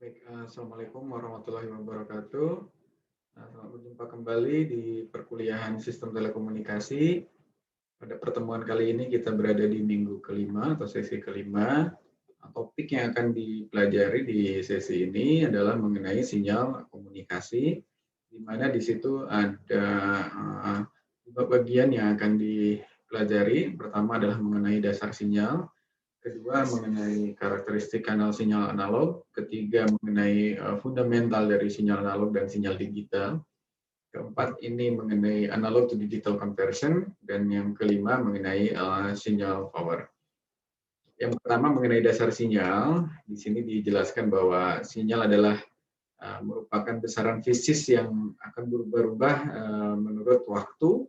Baik, assalamualaikum warahmatullahi wabarakatuh. Selamat berjumpa kembali di perkuliahan Sistem Telekomunikasi. Pada pertemuan kali ini kita berada di minggu kelima atau sesi kelima. Topik yang akan dipelajari di sesi ini adalah mengenai sinyal komunikasi, di mana di situ ada dua bagian yang akan dipelajari. Pertama adalah mengenai dasar sinyal, kedua mengenai karakteristik kanal sinyal analog, ketiga mengenai fundamental dari sinyal analog dan sinyal digital, keempat ini mengenai analog to digital conversion, dan yang kelima mengenai sinyal power. Yang pertama mengenai dasar sinyal, di sini dijelaskan bahwa sinyal adalah merupakan besaran fisis yang akan berubah-ubah menurut waktu,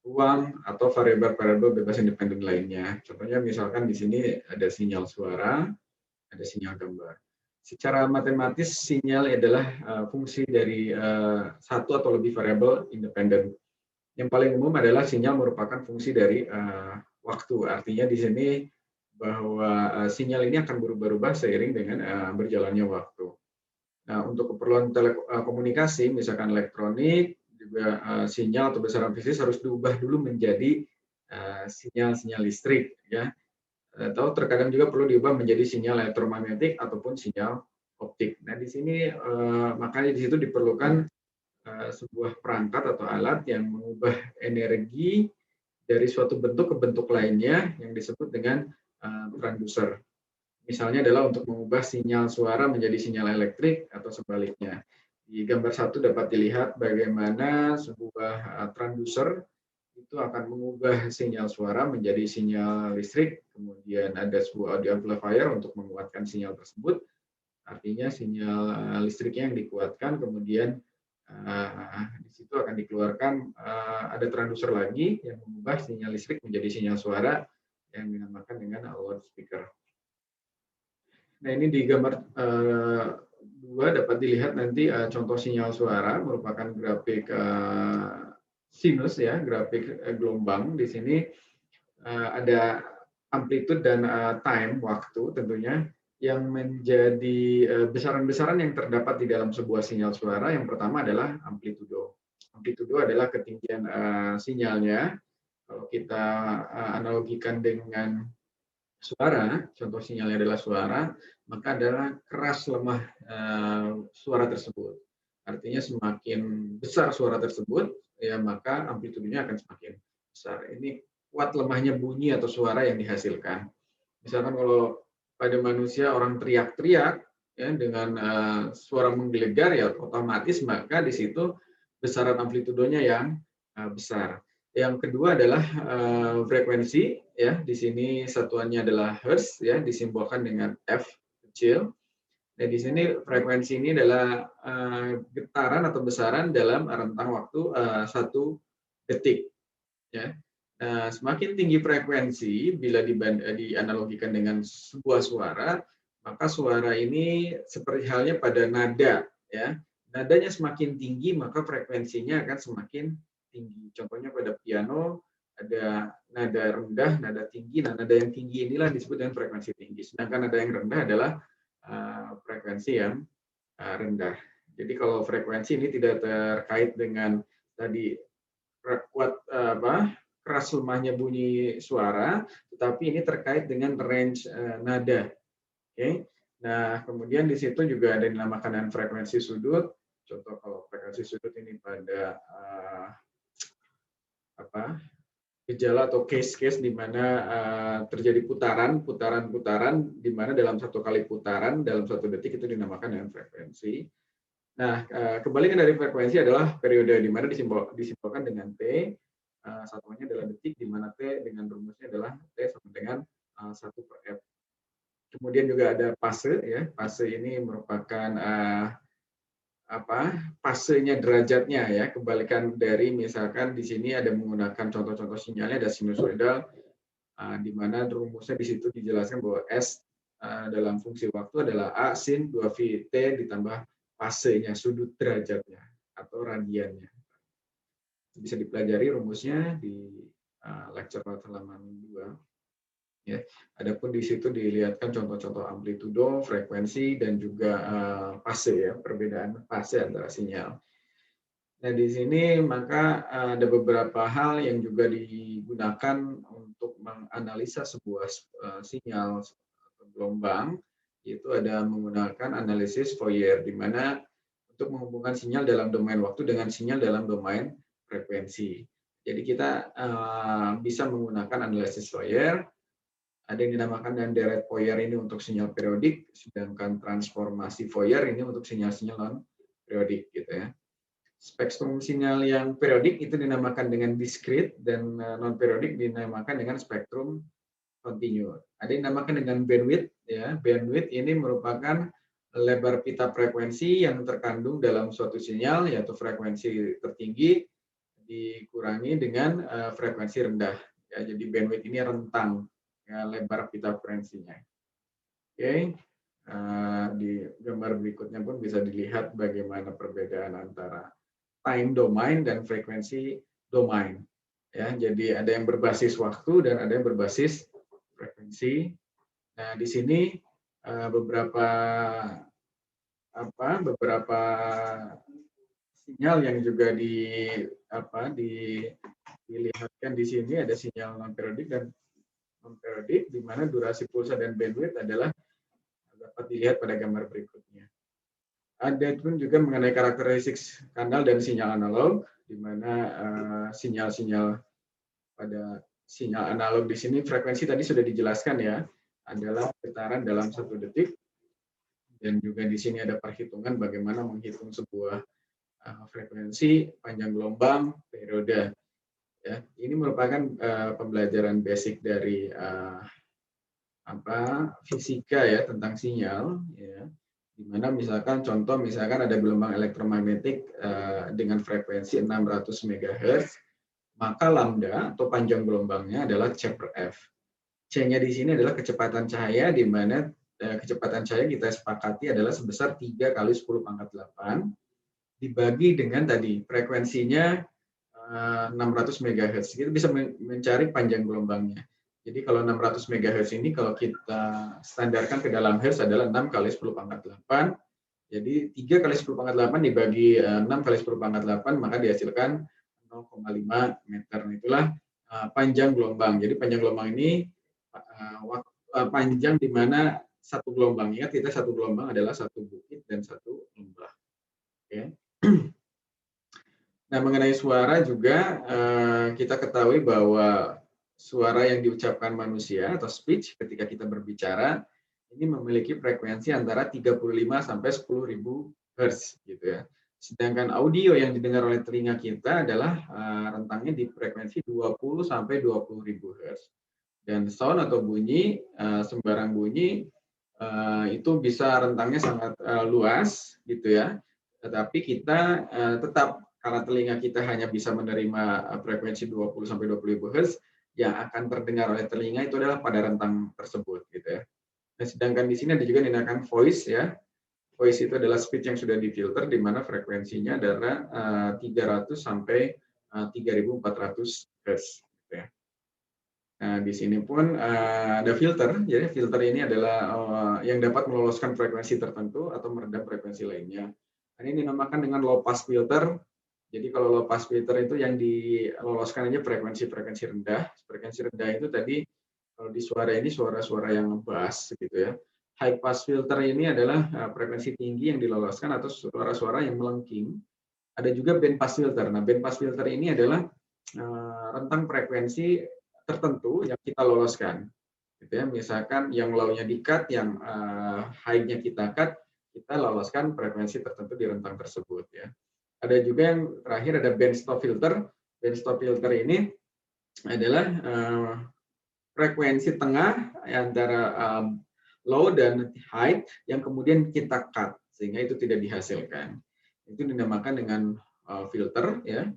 ruang, atau variabel-variabel bebas independen lainnya. Contohnya misalkan di sini ada sinyal suara, ada sinyal gambar. Secara matematis, sinyal adalah fungsi dari satu atau lebih variabel independen. Yang paling umum adalah sinyal merupakan fungsi dari waktu. Artinya di sini bahwa sinyal ini akan berubah-ubah seiring dengan berjalannya waktu. Nah, untuk keperluan telekomunikasi, misalkan elektronik, juga sinyal atau besaran fisis harus diubah dulu menjadi sinyal-sinyal listrik, ya. Atau terkadang juga perlu diubah menjadi sinyal elektromagnetik ataupun sinyal optik. Nah, di sini makanya di situ diperlukan sebuah perangkat atau alat yang mengubah energi dari suatu bentuk ke bentuk lainnya yang disebut dengan transducer. Misalnya adalah untuk mengubah sinyal suara menjadi sinyal elektrik atau sebaliknya. Di gambar satu dapat dilihat bagaimana sebuah transducer itu akan mengubah sinyal suara menjadi sinyal listrik, kemudian ada sebuah audio amplifier untuk menguatkan sinyal tersebut, artinya sinyal listriknya yang dikuatkan, kemudian di situ akan dikeluarkan ada transducer lagi yang mengubah sinyal listrik menjadi sinyal suara yang dinamakan dengan loudspeaker. Nah, ini di gambar 2 dapat dilihat nanti contoh sinyal suara merupakan grafik sinus, ya, grafik gelombang. Di sini ada amplitude dan time, waktu tentunya, yang menjadi besaran-besaran yang terdapat di dalam sebuah sinyal suara. Yang pertama adalah amplitudo. Amplitudo adalah ketinggian sinyalnya. Kalau kita analogikan dengan suara, contoh sinyalnya adalah suara, maka adalah keras lemah suara tersebut. Artinya semakin besar suara tersebut, ya maka amplitudenya akan semakin besar. Ini kuat lemahnya bunyi atau suara yang dihasilkan. Misalkan kalau pada manusia orang teriak-teriak ya dengan suara menggelegar, ya otomatis maka di situ besaran amplitudenya yang besar. Yang kedua adalah frekuensi, ya. Di sini satuannya adalah hertz, ya, disimbolkan dengan F kecil. Nah, di sini frekuensi ini adalah getaran atau besaran dalam rentang waktu 1 detik, ya. Nah, semakin tinggi frekuensi bila dianalogikan dengan sebuah suara, maka suara ini seperti halnya pada nada, ya. Nadanya semakin tinggi, maka frekuensinya akan semakin tinggi. Contohnya pada piano ada nada rendah, nada tinggi. Nah, nada yang tinggi inilah disebut dengan frekuensi tinggi. Sedangkan nada yang rendah adalah frekuensi yang rendah. Jadi kalau frekuensi ini tidak terkait dengan tadi kuat keras lemahnya bunyi suara, tetapi ini terkait dengan range nada. Oke. Nah, kemudian di situ juga ada yang dinamakan dengan frekuensi sudut. Contoh kalau frekuensi sudut ini pada gejala atau case-case di mana terjadi putaran-putaran di mana dalam satu kali putaran dalam 1 detik itu dinamakan dengan frekuensi. Nah, kebalikan dari frekuensi adalah periode di mana disimbolkan dengan T, satuannya adalah detik, di mana T dengan rumusnya adalah T sama dengan 1/F. Kemudian juga ada fase, ya. Fase ini merupakan fasenya derajatnya, ya. Kebalikan dari misalkan di sini ada menggunakan contoh-contoh sinyalnya ada sinusoidal, di mana rumusnya di situ dijelaskan bahwa S dalam fungsi waktu adalah A sin 2V T ditambah fasenya, sudut derajatnya atau radiannya. Bisa dipelajari rumusnya di lecture notes halaman 2. Ya. Adapun di situ dilihatkan contoh-contoh amplitudo, frekuensi, dan juga fase ya, perbedaan fase antara sinyal. Nah, di sini maka ada beberapa hal yang juga digunakan untuk menganalisa sebuah sinyal atau gelombang, yaitu ada menggunakan analisis Fourier, di mana untuk menghubungkan sinyal dalam domain waktu dengan sinyal dalam domain frekuensi. Jadi kita bisa menggunakan analisis Fourier. Ada yang dinamakan dan deret Fourier ini untuk sinyal periodik, sedangkan transformasi Fourier ini untuk sinyal-sinyal non-periodik gitu ya. Spektrum sinyal yang periodik itu dinamakan dengan diskrit dan non-periodik dinamakan dengan spektrum kontinu. Ada yang dinamakan dengan bandwidth ya. Bandwidth ini merupakan lebar pita frekuensi yang terkandung dalam suatu sinyal, yaitu frekuensi tertinggi dikurangi dengan frekuensi rendah. Ya, jadi bandwidth ini rentang ya, lebar pita frekuensinya. Oke. Di gambar berikutnya pun bisa dilihat bagaimana perbedaan antara time domain dan frekuensi domain. Ya, jadi ada yang berbasis waktu dan ada yang berbasis frekuensi. Nah, di sini beberapa sinyal yang juga dilihatkan di sini, ada sinyal non periodik dan non periodik, di mana durasi pulsa dan bandwidth adalah dapat dilihat pada gambar berikutnya. Ada pun juga mengenai karakteristik kanal dan sinyal analog, di mana sinyal-sinyal pada sinyal analog di sini frekuensi tadi sudah dijelaskan ya, adalah getaran dalam 1 detik, dan juga di sini ada perhitungan bagaimana menghitung sebuah frekuensi, panjang gelombang, periode. Ya, ini merupakan pembelajaran basic dari fisika ya tentang sinyal, ya. Di mana misalkan ada gelombang elektromagnetik dengan frekuensi 600 MHz, maka lambda atau panjang gelombangnya adalah C per F. C-nya di sini adalah kecepatan cahaya, di mana kecepatan cahaya kita sepakati adalah sebesar 3 kali 10 pangkat 8 dibagi dengan tadi frekuensinya 600 MHz. Kita bisa mencari panjang gelombangnya. Jadi kalau 600 MHz ini kalau kita standarkan ke dalam Hertz adalah 6 kali 10 pangkat 8. Jadi 3 kali 10 pangkat 8 dibagi 6 kali 10 pangkat 8, maka dihasilkan 0,5 meter. Itulah panjang gelombang. Jadi panjang gelombang ini panjang di mana satu gelombang. Ingat kita satu gelombang adalah satu bukit dan satu lembah. Oke. Nah, mengenai suara juga kita ketahui bahwa suara yang diucapkan manusia atau speech ketika kita berbicara ini memiliki frekuensi antara 35 sampai 10.000 Hz gitu ya. Sedangkan audio yang didengar oleh telinga kita adalah rentangnya di frekuensi 20 sampai 20.000 Hz. Dan sound atau bunyi, sembarang bunyi itu bisa rentangnya sangat luas gitu ya. Tetapi kita tetap karena telinga kita hanya bisa menerima frekuensi 20 sampai 20.000 Hz, yang akan terdengar oleh telinga itu adalah pada rentang tersebut gitu ya. Nah, sedangkan di sini ada juga dinamakan voice ya. Voice itu adalah speech yang sudah difilter di mana frekuensinya adalah 300 sampai 3.400 Hz gitu ya. Nah, di sini pun ada filter. Jadi filter ini adalah yang dapat meloloskan frekuensi tertentu atau meredam frekuensi lainnya. Ini dinamakan dengan low pass filter. Jadi kalau low pass filter itu yang diloloskan aja frekuensi-frekuensi rendah. Frekuensi rendah itu tadi kalau di suara ini suara-suara yang bass gitu ya. High pass filter ini adalah frekuensi tinggi yang diloloskan atau suara-suara yang melengking. Ada juga band pass filter. Nah, band pass filter ini adalah rentang frekuensi tertentu yang kita loloskan. Gitu ya. Misalkan yang low-nya di-cut, yang high-nya kita cut, kita loloskan frekuensi tertentu di rentang tersebut ya. Ada juga yang terakhir ada band stop filter. Band stop filter ini adalah frekuensi tengah antara low dan high yang kemudian kita cut sehingga itu tidak dihasilkan. Itu dinamakan dengan filter ya.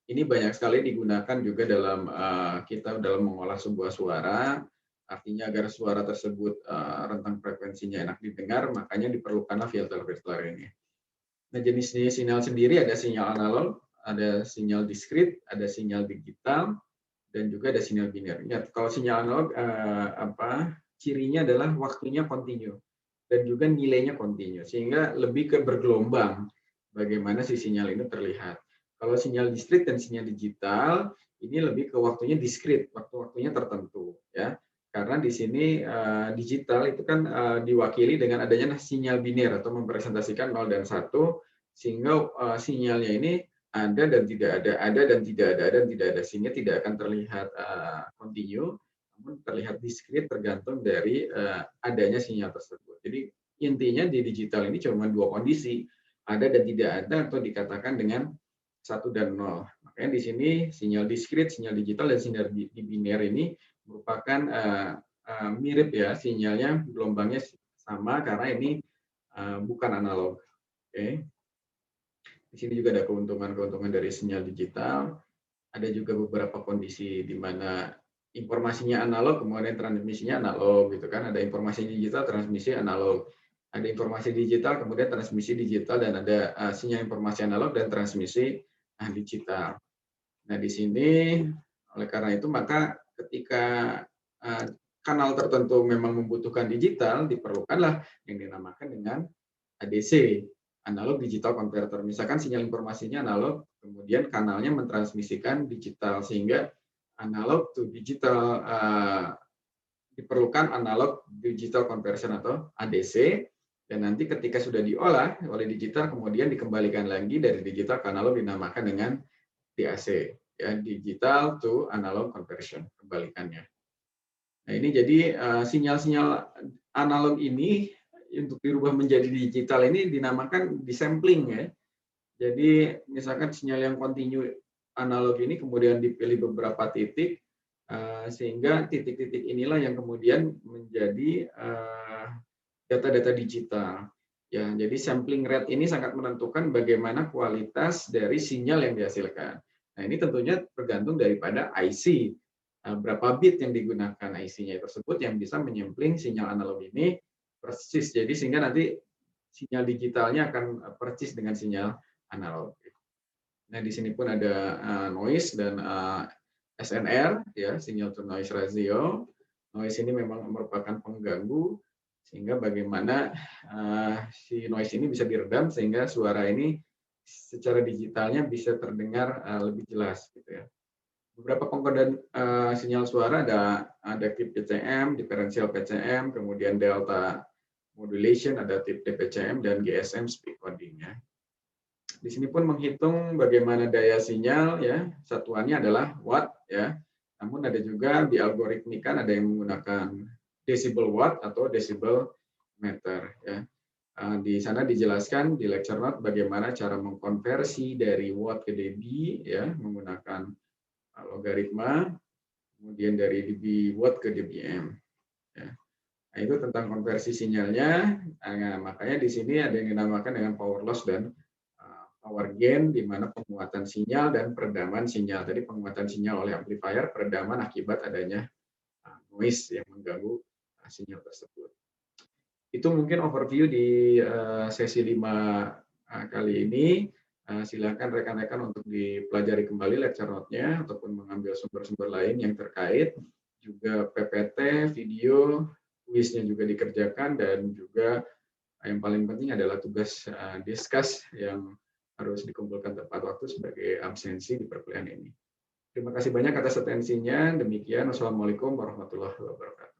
Ini banyak sekali digunakan juga dalam kita dalam mengolah sebuah suara. Artinya agar suara tersebut rentang frekuensinya enak didengar, makanya diperlukanlah filter-filter ini. Nah, jenis sinyal sendiri ada sinyal analog, ada sinyal diskrit, ada sinyal digital, dan juga ada sinyal biner. Ingat, kalau sinyal analog cirinya adalah waktunya kontinu dan juga nilainya kontinu, sehingga lebih ke bergelombang bagaimana si sinyal ini terlihat. Kalau sinyal diskrit dan sinyal digital ini lebih ke waktunya diskrit, waktu-waktunya tertentu, ya. Karena di sini digital itu kan diwakili dengan adanya sinyal biner atau mempresentasikan 0 dan 1, sehingga sinyalnya ini ada dan tidak ada dan tidak ada dan tidak ada, sehingga tidak akan terlihat kontinu, namun terlihat diskrit tergantung dari adanya sinyal tersebut. Jadi intinya di digital ini cuma dua kondisi, ada dan tidak ada, atau dikatakan dengan 1 dan 0. Makanya di sini sinyal diskrit, sinyal digital, dan sinyal biner ini merupakan mirip ya, sinyalnya gelombangnya sama karena ini bukan analog. Oke. Di sini juga ada keuntungan-keuntungan dari sinyal digital. Ada juga beberapa kondisi di mana informasinya analog, kemudian transmisinya analog, gitu kan. Ada informasi digital, transmisi analog. Ada informasi digital, kemudian transmisi digital, dan ada sinyal informasi analog dan transmisi digital. Nah, di sini oleh karena itu maka ketika kanal tertentu memang membutuhkan digital, diperlukanlah yang dinamakan dengan ADC, analog digital converter. Misalkan sinyal informasinya analog, kemudian kanalnya mentransmisikan digital, sehingga analog to digital diperlukan analog digital conversion atau ADC, dan nanti ketika sudah diolah oleh digital kemudian dikembalikan lagi dari digital ke analog dinamakan dengan DAC, ya, digital to analog conversion, kebalikannya. Nah, ini jadi sinyal-sinyal analog ini untuk dirubah menjadi digital ini dinamakan disampling, ya. Jadi misalkan sinyal yang kontinu analog ini kemudian dipilih beberapa titik, sehingga titik-titik inilah yang kemudian menjadi data-data digital. Ya, jadi sampling rate ini sangat menentukan bagaimana kualitas dari sinyal yang dihasilkan. Nah, ini tentunya tergantung daripada IC, berapa bit yang digunakan IC-nya tersebut yang bisa menyampling sinyal analog ini persis. Jadi sehingga nanti sinyal digitalnya akan persis dengan sinyal analog. Nah, di sini pun ada noise dan SNR, ya, signal to noise ratio. Noise ini memang merupakan pengganggu, sehingga bagaimana si noise ini bisa diredam sehingga suara ini secara digitalnya bisa terdengar lebih jelas, gitu ya. Beberapa pengkodaan sinyal suara ada adaptive PCM, differential PCM, kemudian delta modulation, adaptive DPCM, dan GSM speed coding, ya. Di sini pun menghitung bagaimana daya sinyal, ya, satuannya adalah watt, ya. Namun ada juga di algoritmikan ada yang menggunakan decibel watt atau decibel meter, ya. Di sana dijelaskan di lecture note bagaimana cara mengkonversi dari watt ke dB, ya, menggunakan logaritma, kemudian dari dB watt ke dBm, ya. Nah, itu tentang konversi sinyalnya. Nah, makanya di sini ada yang dinamakan dengan power loss dan power gain, di mana penguatan sinyal dan peredaman sinyal. Tadi penguatan sinyal oleh amplifier, peredaman akibat adanya noise yang mengganggu sinyal tersebut. Itu mungkin overview di sesi 5 kali ini. Silakan rekan-rekan untuk dipelajari kembali lecture note-nya ataupun mengambil sumber-sumber lain yang terkait. Juga PPT, video, kuisnya juga dikerjakan, dan juga yang paling penting adalah tugas diskus yang harus dikumpulkan tepat waktu sebagai absensi di perkuliahan ini. Terima kasih banyak atas atensinya. Demikian, wassalamualaikum warahmatullahi wabarakatuh.